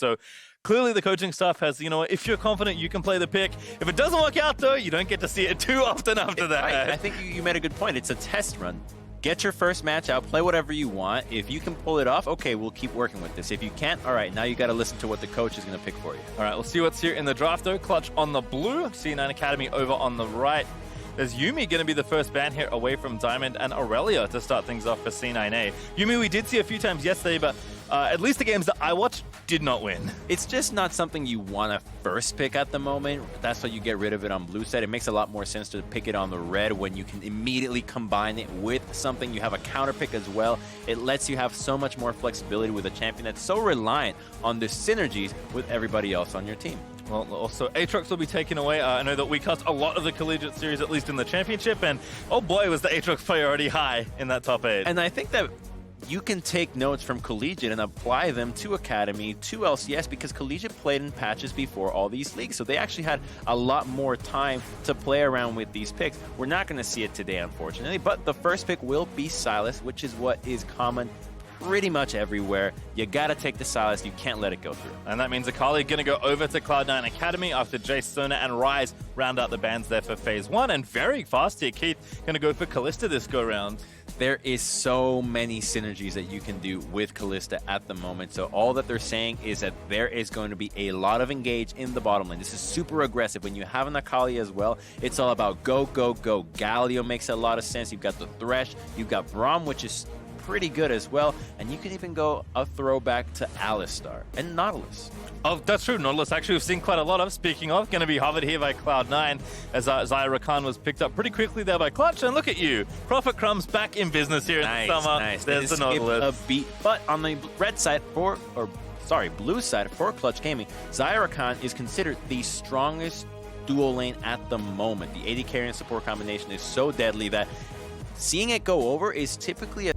So clearly the coaching staff has, you know, if you're confident, you can play the pick. If it doesn't work out, though, you don't get to see it too often after that. Right. I think you made a good point. It's a test run. Get your first match out, play whatever you want. If you can pull it off, okay, we'll keep working with this. If you can't, all right, now you got to listen to what the coach is going to pick for you. All right, we'll see what's here in the draft, though. Clutch on the blue, C9 Academy over on the right. There's Yuumi going to be the first ban here away from Diamond, and Aurelia to start things off for C9A. Yuumi we did see a few times yesterday, but at least the games that I watched did not win. It's just not something you want to first pick at the moment. That's why you get rid of it on blue side. It makes a lot more sense to pick it on the red when you can immediately combine it with something. You have a counter pick as well. It lets you have so much more flexibility with a champion that's so reliant on the synergies with everybody else on your team. Well, also, Aatrox will be taken away. I know that we cast a lot of the Collegiate Series, at least in the Championship, and oh boy, was the Aatrox priority high in that top 8. And I think that you can take notes from Collegiate and apply them to Academy, to LCS, because Collegiate played in patches before all these leagues, so they actually had a lot more time to play around with these picks. We're not going to see it today, unfortunately, but the first pick will be Sylas, which is what is common pretty much everywhere. You gotta take the Sylas, you can't let it go through. And that means Akali gonna go over to Cloud9 Academy after Jace, Sona, and Ryze round out the bans there for Phase 1. And very fast here, Keith gonna go for Kalista this go round. There is so many synergies that you can do with Kalista at the moment. So all that they're saying is that there is going to be a lot of engage in the bottom lane. This is super aggressive. When you have an Akali as well, it's all about go, go, go. Galio makes a lot of sense. You've got the Thresh. You've got Braum, which is pretty good as well, and you can even go a throwback to Alistar and Nautilus. Oh, that's true. Nautilus actually we've seen quite a lot of. Speaking of, going to be hovered here by Cloud9 as Zyra Khan was picked up pretty quickly there by Clutch. And look at you, Prophet Crumbs back in business here in the summer. Nice. There's the Nautilus. A beat, but on the red side blue side for Clutch Gaming, Zyra Khan is considered the strongest dual lane at the moment. The AD carry and support combination is so deadly that seeing it go over is typically a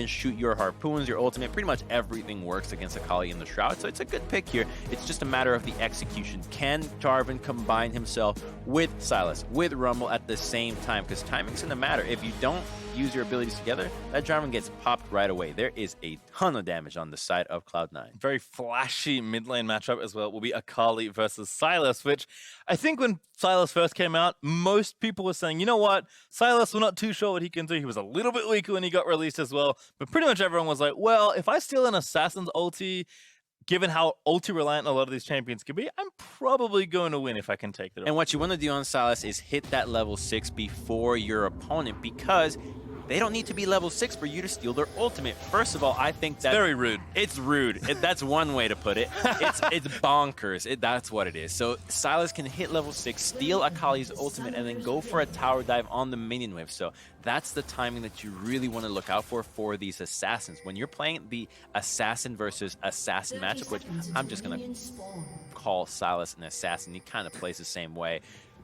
shoot your harpoons, your ultimate, pretty much everything works against Akali in the Shroud, so it's a good pick here. It's just a matter of the execution. Can Jarvan combine himself with Sylas, with Rumble at the same time? Because timing's gonna matter. If you don't use your abilities together, that Jarvan gets popped right away. There is a ton of damage on the side of Cloud9. Very flashy mid lane matchup as well will be Akali versus Sylas, which I think when Sylas first came out, most people were saying, you know what, Sylas, we're not too sure what he can do. He was a little bit weaker when he got released as well, but pretty much everyone was like, well, if I steal an Assassin's ulti, given how ulti-reliant a lot of these champions can be, I'm probably going to win if I can take it. And what you want to do on Sylas is hit that level 6 before your opponent, because they don't need to be level 6 for you to steal their ultimate. First of all, I think that's very rude. It's rude. That's one way to put it. It's bonkers. That's what it is. So Sylas can hit level 6, steal Akali's ultimate, and then go for a tower dive on the minion wave. So that's the timing that you really want to look out for these assassins. When you're playing the assassin versus assassin matchup, which I'm just going to call Sylas an assassin. He kind of plays the same way.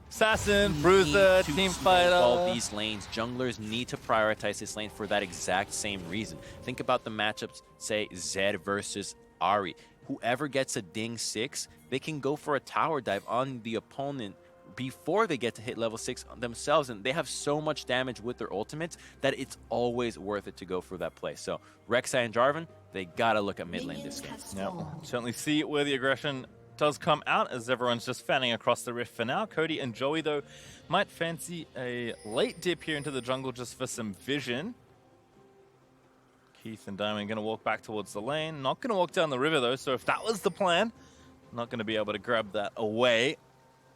Assassin, Bruiser, team fighter. All these lanes, junglers need to prioritize this lane for that exact same reason. Think about the matchups, say Zed versus Ahri. Whoever gets a ding 6, they can go for a tower dive on the opponent before they get to hit level 6 themselves, and they have so much damage with their ultimates that it's always worth it to go for that play. So Rek'Sai and Jarvan, they gotta look at mid lane this game. Yep. Certainly see where the aggression does come out as everyone's just fanning across the rift for now. Cody and Joey, though, might fancy a late dip here into the jungle just for some vision. Keith and Diamond going to walk back towards the lane. Not going to walk down the river, though, so if that was the plan, not going to be able to grab that away.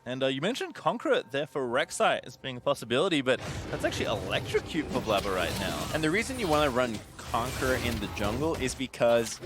And you mentioned Conqueror there for Rek'Sai as being a possibility, but that's actually Electrocute for Blabber right now. And the reason you want to run Conqueror in the jungle is because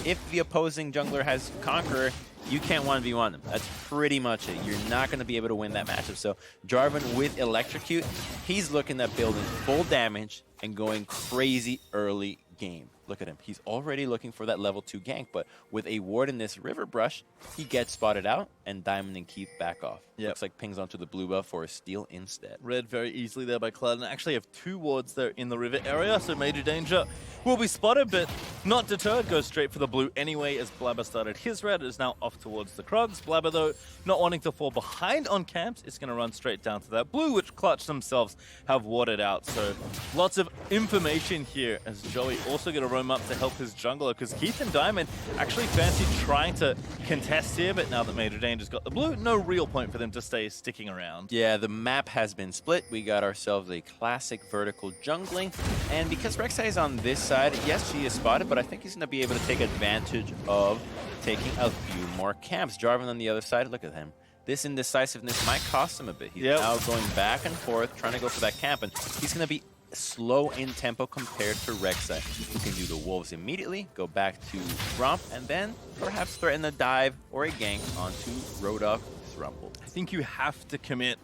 if the opposing jungler has Conqueror, you can't 1v1 them. That's pretty much it. You're not going to be able to win that matchup. So Jarvan with Electrocute, he's looking at building full damage and going crazy early game. Look at him. He's already looking for that level 2 gank, but with a ward in this river brush, he gets spotted out, and Diamond and Keith back off. Yep. Looks like pings onto the blue buff for a steal instead. Read very easily there by Cloud, and actually have 2 wards there in the river area, so Major Danger will be spotted, but not deterred. Goes straight for the blue anyway as Blabber started his red. Is now off towards the Krugs. Blabber, though, not wanting to fall behind on camps, is going to run straight down to that blue, which Clutch themselves have warded out. So lots of information here as Joey also going to roam up to help his jungler, because Keith and Diamond actually fancy trying to contest here, but now that Major Danger's got the blue, no real point for them to stay sticking around. Yeah, the map has been split. We got ourselves a classic vertical jungling, and because Rek'Sai is on this side, yes, she is spotted, but I think he's going to be able to take advantage of taking a few more camps. Jarvan on the other side, look at him. This indecisiveness might cost him a bit. He's now going back and forth, trying to go for that camp, and he's going to be slow in tempo compared to Rek'Sai, who can do the wolves immediately, go back to Romp, and then perhaps threaten a dive or a gank onto Rodok Rumble. I think you have to commit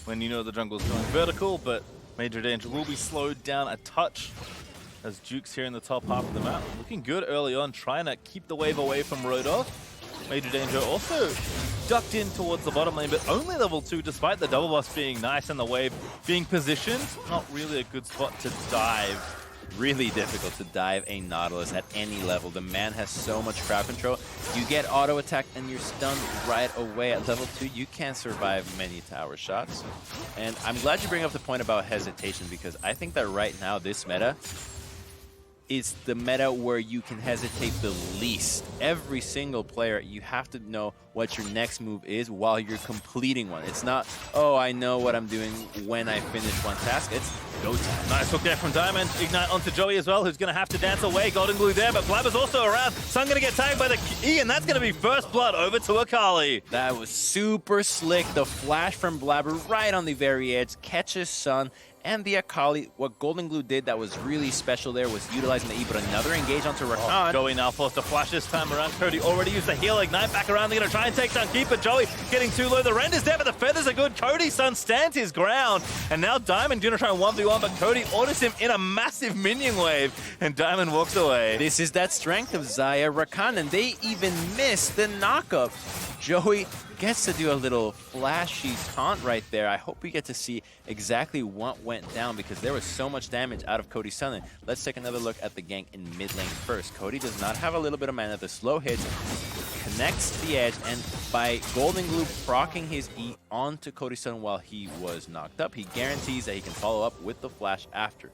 when you know the jungle's going vertical, but Major Danger will be slowed down a touch as Duke's here in the top half of the map. Looking good early on, trying to keep the wave away from Rodok. Major Danger also ducked in towards the bottom lane, but only level 2 despite the double buff being nice and the wave being positioned. Not really a good spot to dive. Really difficult to dive a Nautilus at any level. The man has so much crowd control. You get auto attack and you're stunned right away at level 2. You can't survive many tower shots. And I'm glad you bring up the point about hesitation, because I think that right now this meta is the meta where you can hesitate the least. Every single player, you have to know what your next move is while you're completing one. It's not, oh, I know what I'm doing when I finish one task. It's go time. Nice hook there from Diamond. Ignite onto Joey as well, who's going to have to dance away. Golden Glue there, but Blabber's also around. Sun going to get tagged by the E, and that's going to be first blood over to Akali. That was super slick. The flash from Blabber right on the very edge, catches Sun and the Akali. What Golden Glue did that was really special there was utilizing the E, but another engage onto Rakan. Joey now forced to flash this time around. Cody already used the heal. Ignite back around. They're going to try and take down Keeper. Joey getting too low. The render's there, but the feathers are good. Cody Sun stands his ground. And now Diamond going to try and 1v1, but Cody orders him in a massive minion wave, and Diamond walks away. This is that strength of Xayah Rakan, and they even missed the knockup. Joey gets to do a little flashy taunt right there. I hope we get to see exactly what went down, because there was so much damage out of Cody's Sun. Let's take another look at the gank in mid lane first. Cody does not have a little bit of mana. The slow hits connects the edge, and by Golden Glue proccing his E onto Cody's Sun while he was knocked up, he guarantees that he can follow up with the flash after.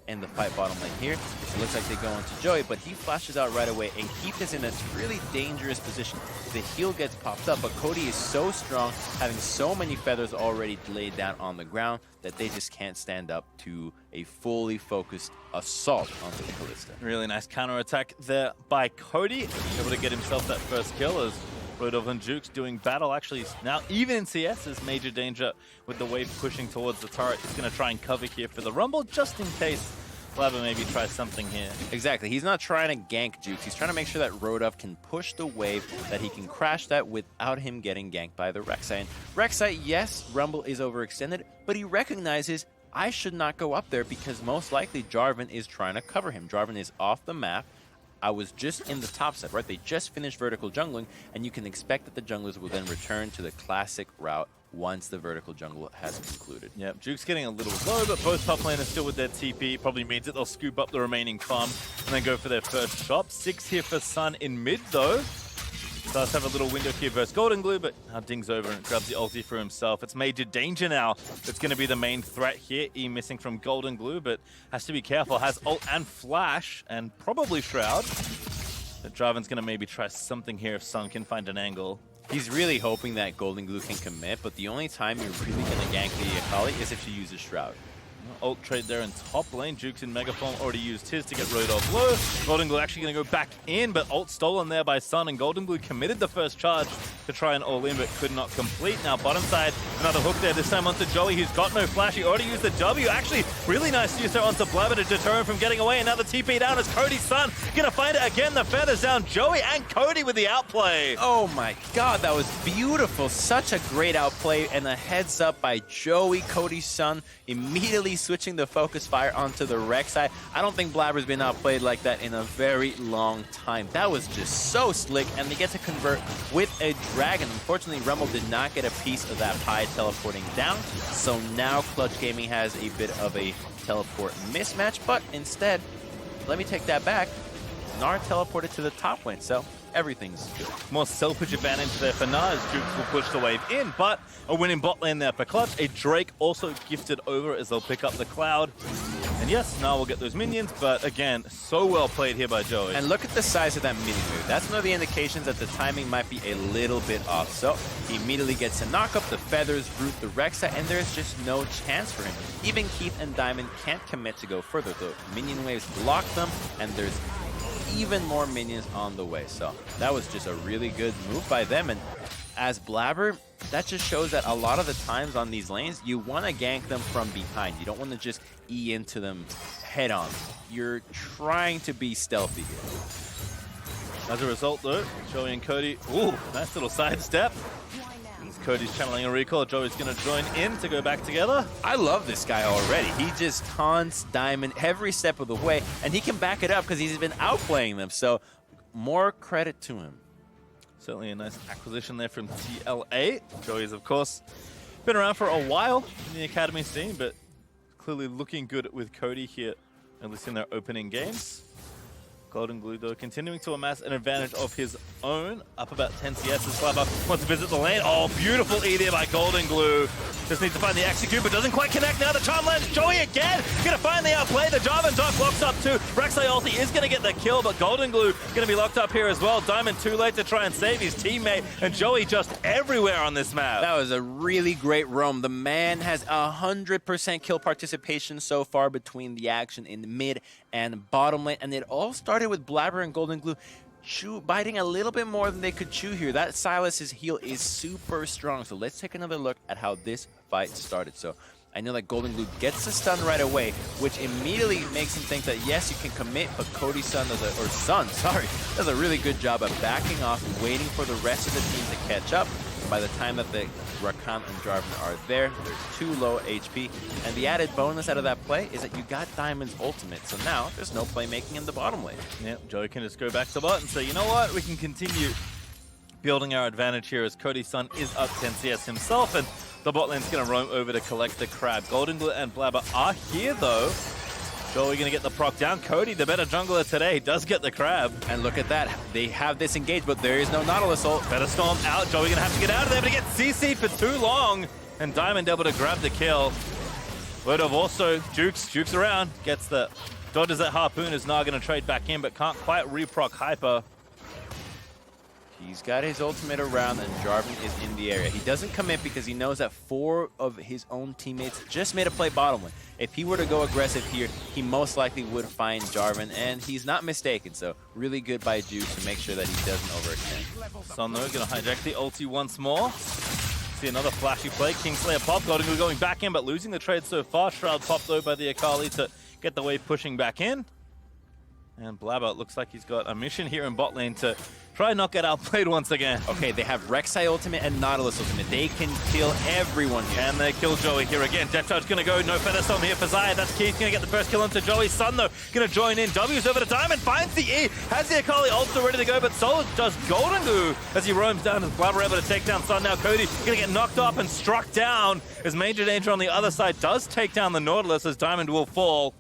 And the fight bottom lane here, it looks like they go into Joey, but he flashes out right away, and Keith is in a really dangerous position. The heal gets popped up, but Cody is so strong, having so many feathers already laid down on the ground, that they just can't stand up to a fully focused assault onto the Kalista. Really nice counter attack there by Cody. Able to get himself that first kill as Rodov and Jukes doing battle. Actually, now even in CS is major danger with the wave pushing towards the turret. He's going to try and cover here for the Rumble just in case Blabber maybe tries something here. Exactly. He's not trying to gank Jukes. He's trying to make sure that Rodov can push the wave, that he can crash that without him getting ganked by the Rek'Sai. And Rek'Sai, yes, Rumble is overextended, but he recognizes I should not go up there because most likely Jarvan is trying to cover him. Jarvan is off the map. I was just in the top set, right? They just finished vertical jungling, and you can expect that the junglers will then return to the classic route once the vertical jungle has concluded. Yep, Duke's getting a little low, but both top laners still with their TP. Probably means that they'll scoop up the remaining farm and then go for their first chop. 6 here for Sun in mid, though. So let's have a little window here versus Golden Glue, but now dings over and grabs the ulti for himself. It's major danger now. It's going to be the main threat here. E missing from Golden Glue, but has to be careful. Has ult and flash, and probably Shroud. But Jarvan's going to maybe try something here if Sun can find an angle. He's really hoping that Golden Glue can commit, but the only time you're really going to gank the Akali is if she uses Shroud. Ult trade there in top lane. Jukes in Megaform already used his to get Rodolph low. Golden Glue actually going to go back in, but ult stolen there by Sun, and Golden Glue committed the first charge to try and all in, but could not complete. Now bottom side, another hook there, this time onto Joey, who's got no flash. He already used the W. Actually, really nice use there onto Blabber to deter him from getting away, and now the TP down as Cody's Sun going to find it again. The feathers down. Joey and Cody with the outplay. Oh my god, that was beautiful. Such a great outplay, and a heads up by Joey, Cody's Sun, immediately switching the focus fire onto the Rek'Sai. I don't think Blabber's been outplayed like that in a very long time. That was just so slick, and they get to convert with a dragon. Unfortunately, Rumble did not get a piece of that pie teleporting down, so now Clutch Gaming has a bit of a teleport mismatch, but instead, let me take that back. Gnar teleported to the top lane, so everything's good. More selfish advantage there for Nars. Jukes will push the wave in, but a winning bot lane there for Clutch. A Drake also gifted over as they'll pick up the Cloud. And yes, Nar will get those minions, but again, so well played here by Joey. And look at the size of that mini move. That's one of the indications that the timing might be a little bit off. So he immediately gets a knock up, the feathers root the Rek'Sai, and there's just no chance for him. Even Keith and Diamond can't commit to go further. The minion waves block them, and there's even more minions on the way. So that was just a really good move by them. And as Blabber, that just shows that a lot of the times on these lanes, you want to gank them from behind. You don't want to just E into them head on. You're trying to be stealthy here. As a result, though, Joey and Cody, ooh, nice little sidestep. Cody's channeling a recall. Joey's going to join in to go back together. I love this guy already. He just taunts Diamond every step of the way, and he can back it up because he's been outplaying them. So more credit to him. Certainly a nice acquisition there from TLA. Joey's, of course, been around for a while in the academy scene, but clearly looking good with Cody here, at least in their opening games. Golden Glue, though, continuing to amass an advantage of his own. Up about 10 CS as Blabber wants to visit the lane. Oh, beautiful E there by Golden Glue. Just needs to find the execute, but doesn't quite connect. Now the charm lands. Joey again. Gonna find the outplay. The Jarvan Doc locks up too. Rek'Sai ulti is gonna get the kill, but Golden Glue gonna be locked up here as well. Diamond too late to try and save his teammate, and Joey just everywhere on this map. That was a really great roam. The man has 100% kill participation so far between the action in mid and bottom lane, and it all started with Blabber and Golden Glue biting a little bit more than they could chew here. That Silas's heal is super strong, so let's take another look at how this fight started. So I know that Golden Glue gets the stun right away, which immediately makes him think that yes, you can commit, but Cody's Sun does a really good job of backing off, waiting for the rest of the team to catch up. By the time that the Rakan and Jarvan are there, they're too low HP. And the added bonus out of that play is that you got Diamond's ultimate. So now there's no playmaking in the bottom lane. Yep, Joey can just go back to bot and say, you know what, we can continue building our advantage here as Cody's Sun is up 10 CS himself, and the bot lane's going to roam over to collect the crab. Golden Glue and Blabber are here though. Joey going to get the proc down. Cody, the better jungler today, does get the crab. And look at that. They have this engaged, but there is no Nautilus ult. Better storm out. Joey going to have to get out of there, but he gets CC for too long. And Diamond able to grab the kill. Word of also, Jukes around. Gets the dodges that harpoon, is now going to trade back in, but can't quite reproc Hyper. He's got his ultimate around, and Jarvan is in the area. He doesn't commit because he knows that 4 of his own teammates just made a play bottom lane. If he were to go aggressive here, he most likely would find Jarvan, and he's not mistaken. So really good by Juice to make sure that he doesn't overextend. Sunno gonna hijack the ulti once more. See another flashy play. Kingslayer pop. Golden going back in, but losing the trade so far. Shroud popped though by the Akali to get the wave pushing back in. And Blabber looks like he's got a mission here in bot lane to try and not get outplayed once again. Okay, they have Rek'Sai ultimate and Nautilus ultimate. They can kill everyone here. And they kill Joey here again. Death Charge gonna go. No Featherstorm here for Xayah. That's Keith gonna get the first kill onto Joey. Sun though gonna join in. W's over to Diamond. Finds the E. Has the Akali also ready to go, but Soul does Golden Goo as he roams down. As Blabber able to take down Sun. Now Cody gonna get knocked off and struck down as Major Danger on the other side does take down the Nautilus as Diamond will fall.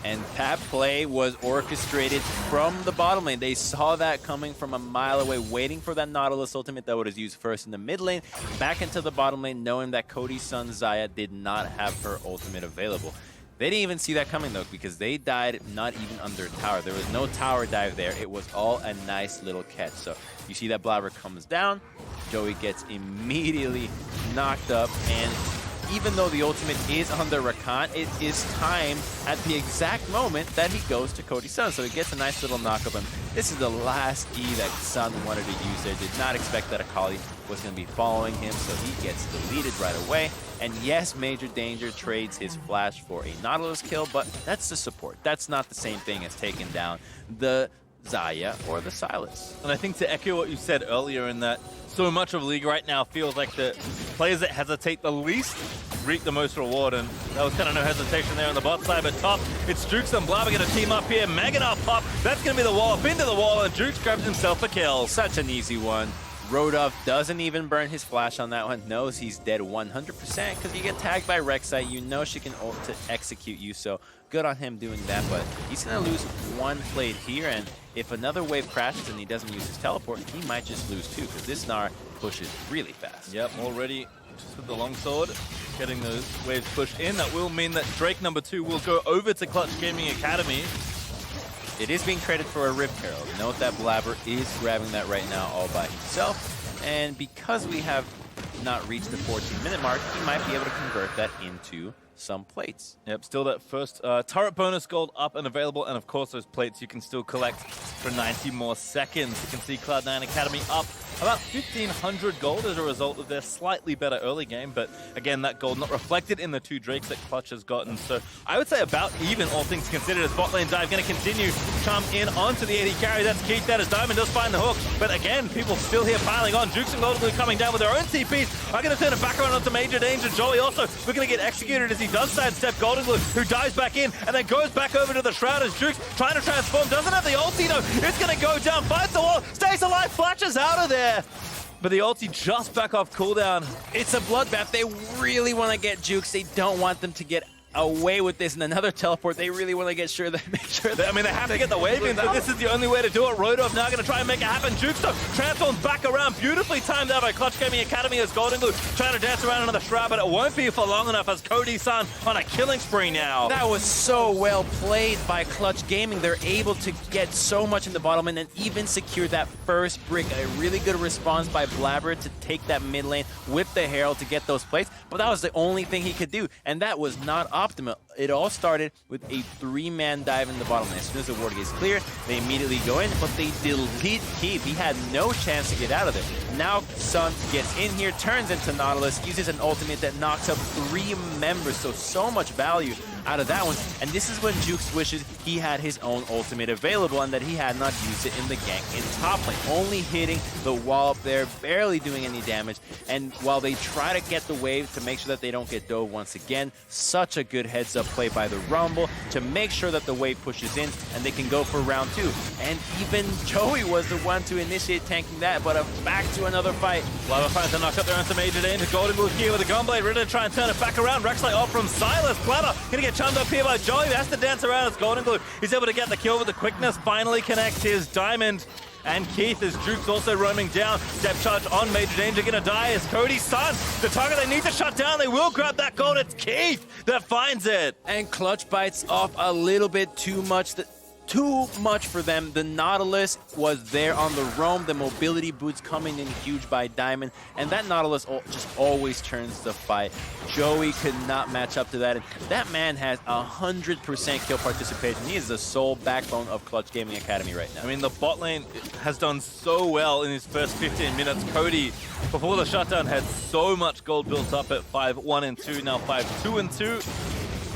And that play was orchestrated from the bottom lane. They saw that coming from a mile away, waiting for that Nautilus ultimate that was used first in the mid lane, back into the bottom lane, knowing that Cody's son Xayah did not have her ultimate available. They didn't even see that coming though, because they died not even under a tower. There was no tower dive there. It was all a nice little catch. So you see that Blabber comes down, Joey gets immediately knocked up, and even though the ultimate is under Rakan, it is timed at the exact moment that he goes to Cody's son. So he gets a nice little knock-up, and this is the last E that Sun wanted to use there. Did not expect that Akali was going to be following him, so he gets deleted right away. And yes, Major Danger trades his flash for a Nautilus kill, but that's the support. That's not the same thing as taking down the Xayah or the Sylas. And I think to echo what you said earlier in that so much of League right now feels like the players that hesitate the least reap the most reward, and that was kind of no hesitation there on the bot side. But top, it's Jukes and Blabber going to team up here. Maganath pop, that's going to be the wall up into the wall, and Jukes grabs himself a kill. Such an easy one. Rodolph doesn't even burn his flash on that one, knows he's dead 100% because you get tagged by Rek'Sai, you know she can ult to execute you, so good on him doing that, but he's going to lose one plate here, and if another wave crashes and he doesn't use his teleport, he might just lose too, because this Gnar pushes really fast. Yep, already just with the longsword, getting those waves pushed in. That will mean that Drake #2 will go over to Clutch Gaming Academy. It is being traded for a Rift Herald. Note that Blabber is grabbing that right now all by himself. And because we have not reached the 14-minute mark, he might be able to convert that into some plates. Yep, still that first turret bonus gold up and available. And of course, those plates you can still collect for 90 more seconds. You can see Cloud9 Academy up about 1,500 gold as a result of their slightly better early game. But again, that gold not reflected in the 2 Drakes that Clutch has gotten. So I would say about even, all things considered, as bot lane dive going to continue to come in onto the AD carry. That's Keith that as Diamond does find the hook. But again, people still here piling on. Jukes and Golden Glue coming down with their own TPs. I'm going to turn it back around onto Major Danger. Joey also, we're going to get executed as he does sidestep Golden Glue, who dives back in and then goes back over to the Shroud as Jukes trying to transform. Doesn't have the ulti though. It's going to go down, finds the wall, stays alive, flashes out of there. But the ulti just back off cooldown. It's a bloodbath. They really want to get Jukes. They don't want them to get away with this. And another teleport, they really want to make sure that I mean, they have to get the wave in, so this is the only way to do it. Rodolph now going to try and make it happen. Jukes though transforms back around, beautifully timed out by Clutch Gaming Academy as Golden Glue trying to dance around another Shroud, but it won't be for long enough as Cody-san on a killing spree now. That was so well played by Clutch Gaming. They're able to get so much in the bottom lane and even secure that first brick. A really good response by Blabber to take that mid lane with the Herald to get those plays, but that was the only thing he could do, and that was not optimal. It all started with a 3-man dive in the bottom lane. As soon as the ward gets clear, they immediately go in, but they delete Keith. He had no chance to get out of there. Now Sun gets in here, turns into Nautilus, uses an ultimate that knocks up 3 members, so much value out of that one. And this is when Jukes wishes he had his own ultimate available and that he had not used it in the gank in top lane. Only hitting the wall up there, barely doing any damage. And while they try to get the wave to make sure that they don't get dove once again, such a good heads-up play by the Rumble to make sure that the wave pushes in and they can go for round 2. And even Joey was the one to initiate tanking that, but back to another fight. Blabber finds a knock up there onto Major Danger. Golden Glue here with a gunblade, ready to try and turn it back around. Rek'Sai off from Sylas. Blabber gonna get chummed up here by Joey, who has to dance around as Golden Glue. He's able to get the kill with the quickness, finally connects his Diamond. And Keith as Jukes also roaming down. Step charge on Major Danger, gonna die as Cody's son. The target they need to shut down, they will grab that gold. It's Keith that finds it. And Clutch bites off a little bit too much. too much for them. The Nautilus was there on the roam, the mobility boots coming in huge by Diamond, and that Nautilus just always turns the fight. Joey could not match up to that, and that man has 100% kill participation. He is the sole backbone of Clutch Gaming Academy right now. I mean, the bot lane has done so well in his first 15 minutes. Cody, before the shutdown, had so much gold built up at 5-1 and 2, now 5-2 and 2.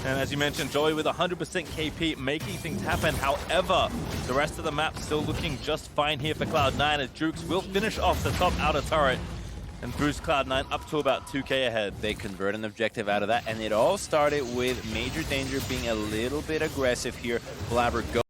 And as you mentioned, Joey with 100% KP, making things happen. However, the rest of the map still looking just fine here for Cloud9, as Jukes will finish off the top outer turret and boost Cloud9 up to about 2k ahead. They convert an objective out of that, and it all started with Major Danger being a little bit aggressive here. Blabber goes